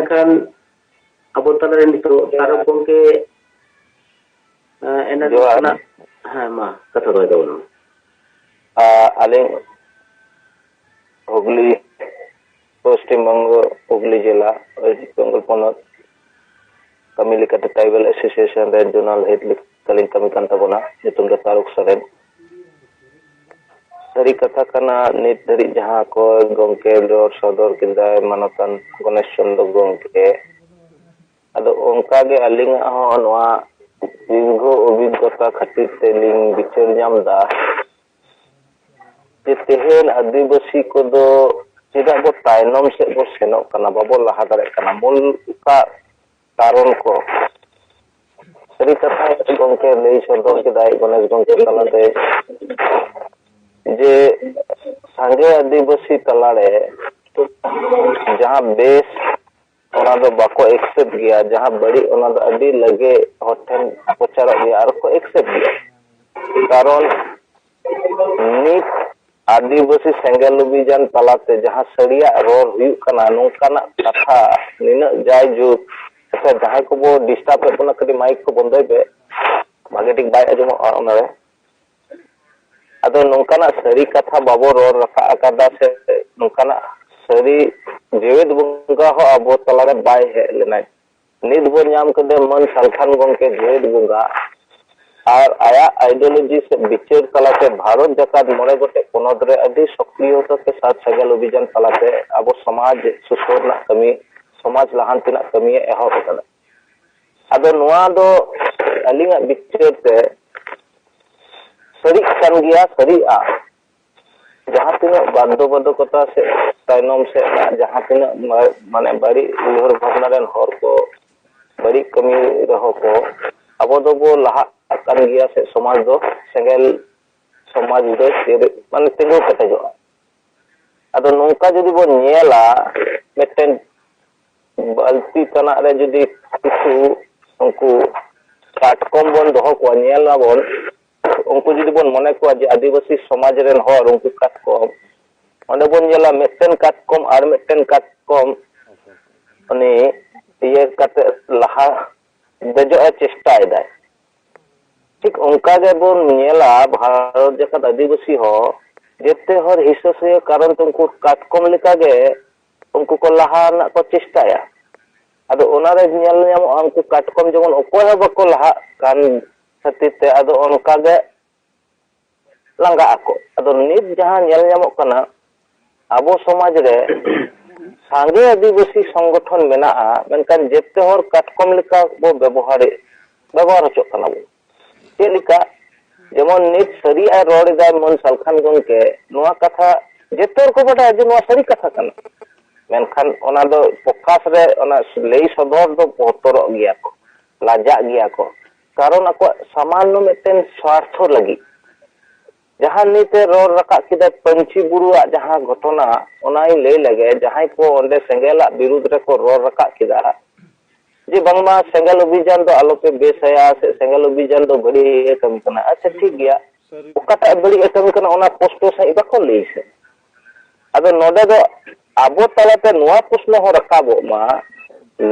kan abo tala nito taro gongke ena kana ha ma kata roy dawono aling Hubli Pashchim Banggo Hubli jela West Bengal ponot kami lekate Tribal Association Regional Head kaling kami kan tabona nyutum da Taruk Saren dari kata kana nit dari jaha ko gongke dor sodor kidai manotan Ganesh Chandra gongke ado onka ge aling ho noa dinggo obigota khatir teling bichar nyam da tehen adibasi ko do tidak bo tainom se bo senok kana babo laha dare kana mul ka karon ko dari kata gongke lei sodor kidai Ganesh gongke talate जे संगे आदिवासी तलाड़े जहाँ base ओना दो बाको accept गया जहाँ बड़ी ओना दो अभी लगे होठन पचार गया और को एक्सेप्ट गया कारण नित आदिवासी सेंगल अभियान तलाते जहाँ सड़िया रोर हुई कना नोकाना कथा निना जाय जो अच्छा जहाँ को वो डिस्टर्ब पे पुना कदी माइक को बंद पे मार्केटिंग बाय अजम ओनरे अदो नोकाना सरी कथा बाबो रोर रखा अकादा से नोकाना सरी जीवित बुंगा हो अबो तलारे बाय है लेना निद बो न्याम कदे मन सलखान गंके जीवित बुंगा और आया आइडियोलॉजी से बिचेर तलाते भारत जकात मोड़े गोटे पोनोद रे अभी सक्रियता के साथ सगल अभियान तलाते अबो समाज सुसोरना कमी समाज लहांतिना कमी एहब कदा अदो नोआ दो अलिंगा बिचेर ते सरी kan gया सरी आ जहाँ तीना बादो बादो कथा से ताइनम से जहाँ तीना माने बड़ी उहर भावना रेन हर को बड़ी कमी रहो को अब दो बो लहा kan gया से समाज दो सेंगल समाज दो माने तिंगो कते जो अदो नोंका जदि बो नेला मेटेन बाल्टी तना रे जदि किछु उनको काटकम बन दो को नेला बोन उनको जुदी बन मने को आदिवासी समाज रेन हर उनको काटकम ओंडे बन जेला मेटेन काटकम आर मेटेन काटकम अनि ये कते लहा देजो चेष्टा इदा ठीक उनका गे बन नेला भारत जका आदिवासी हो जेते हर हिस्सा से कारण तुमको काटकम लेका गे उनको को लहा ना को चेष्टाया अदो ओना रे नेल न्याम उनको काटकम जमन ओकोय बको लहा कान सतिते अदो उनका गे लंगा आको अदो नित जहां नेल न्यामोक कना आबो समाज रे सांगे आदिवासी संगठन मेना मेनकान जेते हर काटकम लेका बो व्यवहार होचो कना बो चेलिका जेमन नित सरी आ रोड दा मन सलखान गंके नोआ कथा जेते हर को बडा जे नोआ सरी कथा कना मेनखान ओना दो फोकस रे ओना लई सदर दो बोतरो गया को लाजा गया को कारण ako सामान्य मेटेन स्वार्थ लगी जहाँ नीते रोड रखा किदा पंची बुरुआ जहाँ घटना ओनाई ले लगे जहाँ को ओंडे सेंगेला विरुद्ध रे को रोड रखा किदा जे बंगमा सेंगल अभियान दो आलो पे बेसया से सेंगल अभियान दो बड़ी एकम कना अच्छा ठीक गया ओकाटा बड़ी एकम कना ओना पोस्टो से बको ले से अदो नोडे दो आबो तलाते नोआ प्रश्न हो रखाबो मा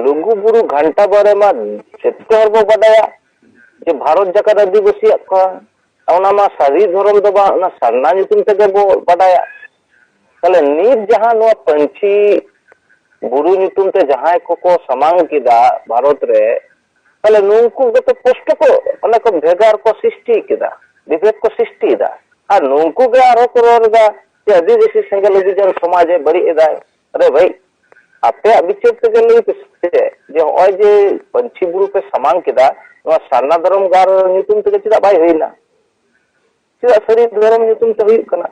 लुगु बुरु घंटा बारे मा सेते हर बो बडाया जे भारत जकात आदिवासी को ओना मा सारी धर्म दो बा ना सरना नितुम ते बो बडाया तले नीत जहां नो पंची बुरु नितुम ते जहां को समांग किदा भारत रे तले नुंकु गतो पोस्ट को ओना को भेगार को सृष्टि किदा विभेद को सृष्टि दा आ नुंकु गे आरो को रोदा जे आदिवासी सेंगल अभियान समाज है बड़ी इदा अरे भाई आपे विचार ते गले जे ओय जे पंची बुरु पे समांग किदा नो सरना धर्म गार नितुम ते चिदा बाय होइना चिदा सरी धर्म नितुम ते हुई कना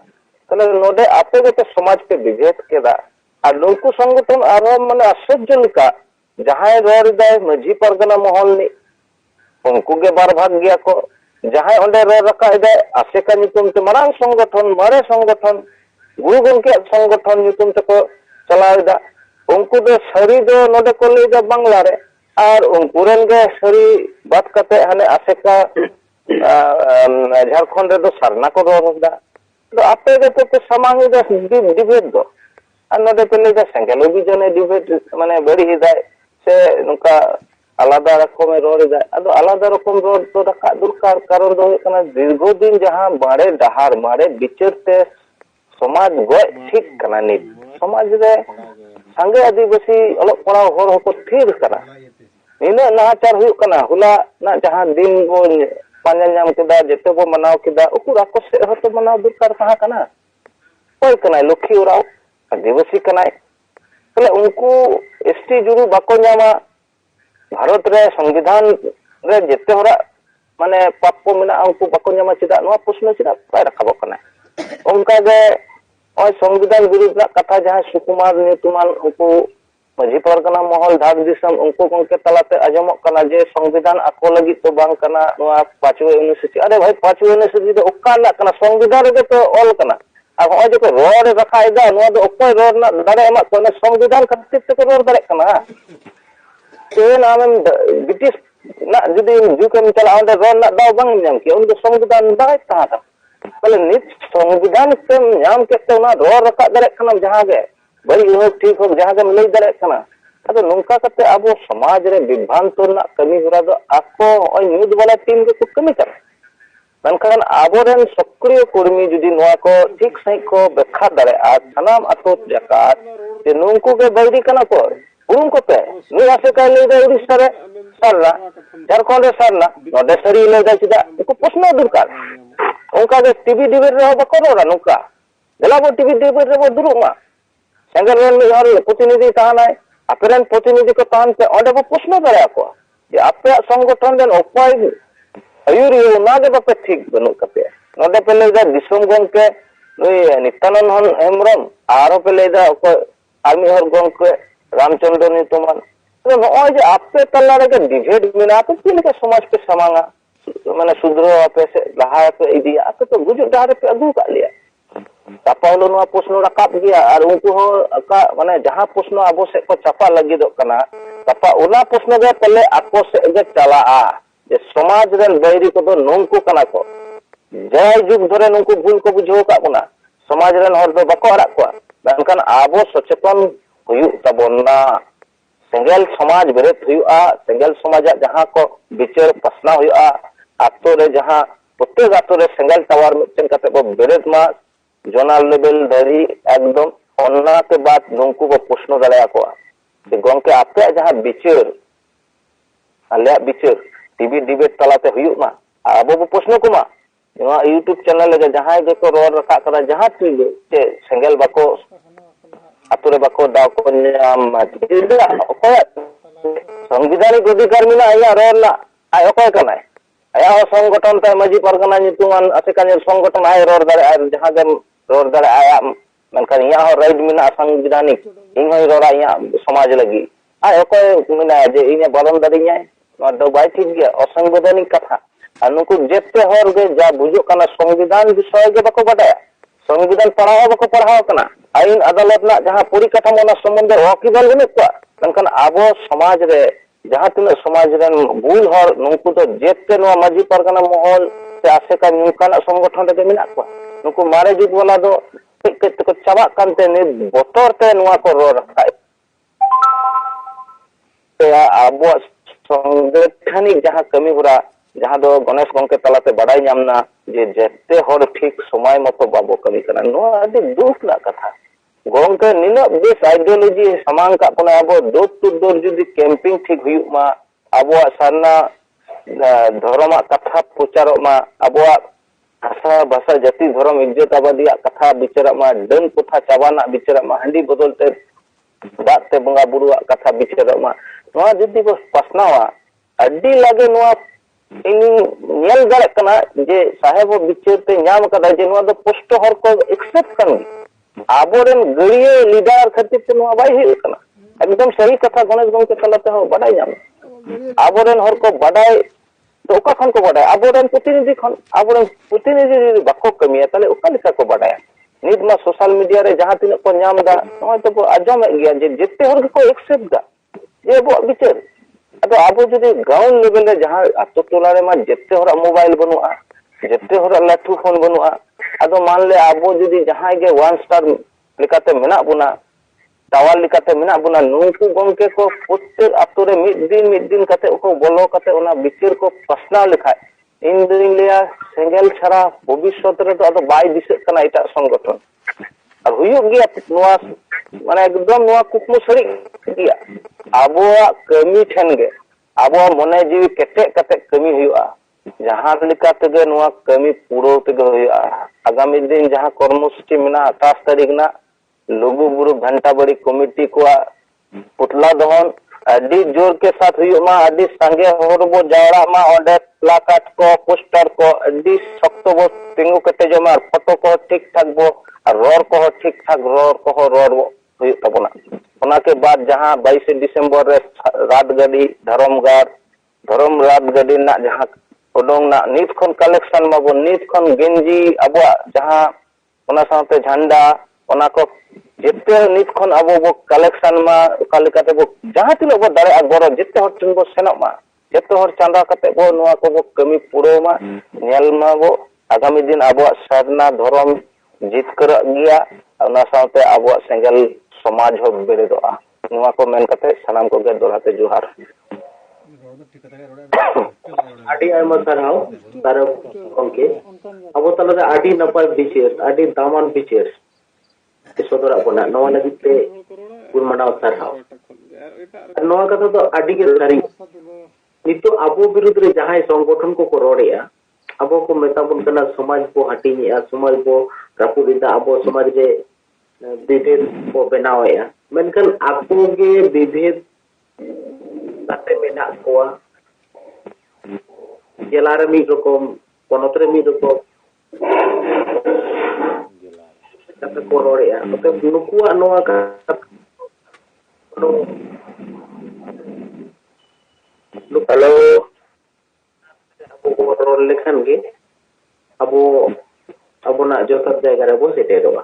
तले नोडे आपे गते समाज पे विभेद केदा आ लोकु संगठन आरो माने असह्य लिका जहां रोर दाय मझी परगना महल नि उनको गे बार भाग गया को जहां ओंडे रोर रखा इदाय आसेका नितुम ते मारांग संगठन मारे संगठन गुरु गंके संगठन नितुम ते को चलाइदा उनको दो सरी दो नोडे को लेदा बांग्ला रे और उनको रेन गे सरी बात कते हने आसेका झारखंड रे दो सरना को रोदा तो आपे गे तो समांग दो डिबेट दो और नोडे पे लेदा सेंगल अभियान डिबेट माने बड़ी इदाय से नुका आलादा रकम रोड अदो आलादा रकम रोड तो रखा दरकार कारण दो कना दीर्घ दिन जहां मारे डहार मारे बिचार ते समाज गय ठीक कना नि समाज रे संगे आदिवासी अलग पड़ा होर होको थीर कना इना नाचार हुई कना हुला ना जहां दिन बो पांजा नाम केदा जेते बो मनाव केदा उकुर आको से हतो मनाव दरकार कहा कना कोई कना लखी उराव आदिवासी कना बोले उनको एसटी जुरु बाको नामा भारत रे संविधान रे जेते होरा माने पाप को मेना उनको बाको नामा चिदा नवा प्रश्न चिदा पाय रखाबो कना उनका गे ओय संविधान विरुद्ध कथा जहां सुकुमार नेतुमान उनको मजी परगना महल धाक दिसम उनको गंके तलाते आजमक कना जे संविधान आको लगी तो बांग कना नवा पांचवे यूनिवर्सिटी अरे भाई पांचवे यूनिवर्सिटी तो ओका ना कना संविधान रे तो ऑल कना अब ओय जो रोड रखायदा नवा दो ओकोय रोड ना दारे एमा कोने संविधान खातिर ते को रोड दारे कना ते नाम ब्रिटिश ना जदी जुकेम चला ओंडे रोड ना दाव बांग नाम के उनको संविधान दाय ता बोले नित संविधान के नाम के ना रोड रखा दारे कना जहां गे भाई हो ठीक हो जहां के लई दारे कना अदो नोंका कते अब समाज रे विभ्रांत ना कमी हुरा दो आको ओय न्यूज वाला टीम के कमी कर मेनखान आबोरेन सक्रिय कर्मी जुदी नोआ को ठीक सही को बेखा दारे आ सनाम अतो जकात जे नोंको के बैरी कना को उरुम को पे नु आसे का ले दे उड़ीसा रे सरला झारखंड रे सरला नोडे सरी ले दे चिदा को प्रश्न दरकार उनका के टीवी डिबेट रे बको रोरा नोका गलाबो टीवी डिबेट रे बो दुरुमा सेंगल रेन में हर प्रतिनिधि तानाय अपेरन प्रतिनिधि को तान पे ओंडे बो प्रश्न दारे को जे आपे संगठन देन उपाय अयुरी ना दे बापे ठीक बनु कपे नोडे पे ले दा दिसम गंके नई नित्यानंद हन हेमरम आरो पे ले दा आर्मी हर गंके रामचंद्र नितुमान तो नय जे आपे तल्ला रे डिबेट मिना तो तीन के समाज पे समांगा माने सुद्रो आपे से लहा पे इदिया आपे तो गुजु डारे पे अगु का लिया तापावलो नवा प्रश्न रकाब गया और उनको का माने जहां प्रश्न आबो से को चापा लगी दो कना तापा ओना प्रश्न गे पले आको से गे चला आ जे समाज रेन बैरी को तो नोंको कना को जय जुग धरे नोंको भूल को बुझो का बना समाज रेन हर दो बको हरा को मेनखान आबो सचेतन हुयु तबोना सेंगल समाज बेरेत हुयुआ सेंगल समाज जहां को विचार पसना हुयुआ आतो रे जहां प्रत्येक आतो रे सेंगल टावर मिटन कते बो बेरेत मा जोनल लेवल धरी एकदम ओना के बाद नोंको को प्रश्न दाड़ा को जे गंके आपे जहां विचार आले विचार टीवी डिबेट तलाते हुयुक मा आबो बो प्रश्न को मा नवा यूट्यूब चैनल ले जहां जे को रोड रखा करा जहां टीवी से सेंगल बाको आतुरे बाको दाव को नाम संविधानिक अधिकार मिना आया रोड ना आय ओकय कनाय आया संगठन ते मजी परगना नितुमान असेकान संगठन आय रोड दारे आय जहां के रोड दारे आया मेनखान इया हो राइट मिना संविधानिक इन होय रोड़ा इया समाज लगी आय ओकय मिना जे इने बरन दारिया नवा दो बाय ठीक गया असंवैधानिक कथा अनुकु जेते होर गे जा बुझो कना संविधान विषय के बको बडाया संविधान पढ़ाओ बको पढ़ाओ कना आईन अदालत ना जहां परिकाठामो ना संबंध वकील बने को मेनखान आबो समाज रे जहां तिना समाज रेन भूल हर नुकु तो जेते नवा मजी परगना महल से आसे का नुकाना संगठन रे मिना को नुकु मारे जुग वाला दो को चाबा कानते ने बोतर ते नवा को रो रखाय ते आबो संगठनिक जहां कमी हुरा जहां दो गणेश गंके तलाते बडाई नामना जे जेते हर ठीक समय मतो बाबो कमी कना नो आदि दुख ना कथा गंके निना बेस आइडियोलॉजी समांग का पना आबो डोर टू डोर जुदी कैंपिंग ठीक हुयु मा आबो सारना धर्म कथा प्रचार मा आबो भाषा भाषा जाति धर्म इज्जत आबादी कथा विचार मा डन कथा चाबाना विचार मा हंडी बदलते बाते बंगा बुरु कथा विचार मा नो जुदी बस पसनावा अड्डी लागे नो इन दाड़े कना जे साहेब विचार ते नाम कदा जे नो पोस्ट हर को एक्सेप्ट कन आबोरेन गड़िए लीडर खातिर ते नो बाय हे कना एकदम सही कथा गणेश गंके तलाते हो बडाई नाम आबोरेन हर को बडाई तो ओका खन को बडाई आबोरेन प्रतिनिधि बाको कमिया तले ओका लिखा को बडाया नित मा सोशल मीडिया रे जहां तिन को नाम दा नो तो आजम गया जे जेते हर को एक्सेप्ट दा जे बो विचार अतो आबो जदि ग्राउंड लेवल रे जहां आतो टोला रे मा जेते हर मोबाइल बनुआ जेते हर लाठू फोन बनुआ अदो मान ले आबो जदि जहां के वन स्टार लेकाते मेना बुना टावर लेकाते मेना बुना नुकु गमके को प्रत्येक आतु रे मिद दिन कते को बोलो कते ओना बिचार को पासनाव लेखाय इन दिन लिया सेंगेल छाड़ा भविष्यत रे तो आदो बाय दिसक कना एटा संगठन और हुयुग गया नोआ माने एकदम नोआ कुकमु सरी गया आबोआ कमी ठेन गे आबो मने जीवी केटे कते कमी हुआ जहां लेका तेगे नोआ कमी पूरो तेगे हुआ आगामी दिन जहां कर्मसूची मेना 28 तारीख ना लघु बुरु घंटा बड़ी कमिटी को पुतला दहन अडी जोर के साथ हुआ अडी संगे होरबो जावड़ा मा ओंडे प्लाकार्ड को पोस्टर को अडी सख्त बो तिंगु कते जमा फोटो को ठीक ठाक बो रोर को ठीक ठाक रोर हुई तबना ओना के बाद जहां 22 दिसंबर रे रात गाड़ी धर्म रात गाड़ी ना जहां ओडोंग ना नित खन कलेक्शन माबो नित खन गेंजी अबो जहां ओना साथे झंडा ओना को जिते नित खन अबो बो कलेक्शन मा कालिकाते बो जहां तिनो बो दारे अगरो जिते हर ठन बो सेनो मा जिते हर चांदा कते बो नोआ को बो कमी पुरो मा नेल मा बो आगामी दिन अबो साधना धर्म जितकर गया ओना साथे अबो सेंगल समाज हो बेरेदोआ नोआ को मेन कते सनाम को गे दोराते जोहार आदि आयमा साराव तारो गमके अब तलरे आदि नपाय बिचार आदि दामान बिचार सदरा बना नवा लगिते गुण मनाव साराव नवा कथा तो आदि के सारी नितो आबो विरुद्ध रे जहां संगठन को रोड़ेया आबो को मेताबन कना समाज को हटिनिया समाज को रापुरिदा आबो समाज रे विभेद को बनावया मेनकन आबो के विभेद ताते मेना कोआ जिला रे मिद रकम पनत रे मिद रकम ताते को रोड़ेया तो नुकुआ नोआ का हेलो अब रोल लेखन गे अब ना जो सब जगह रे बो सेटेरोआ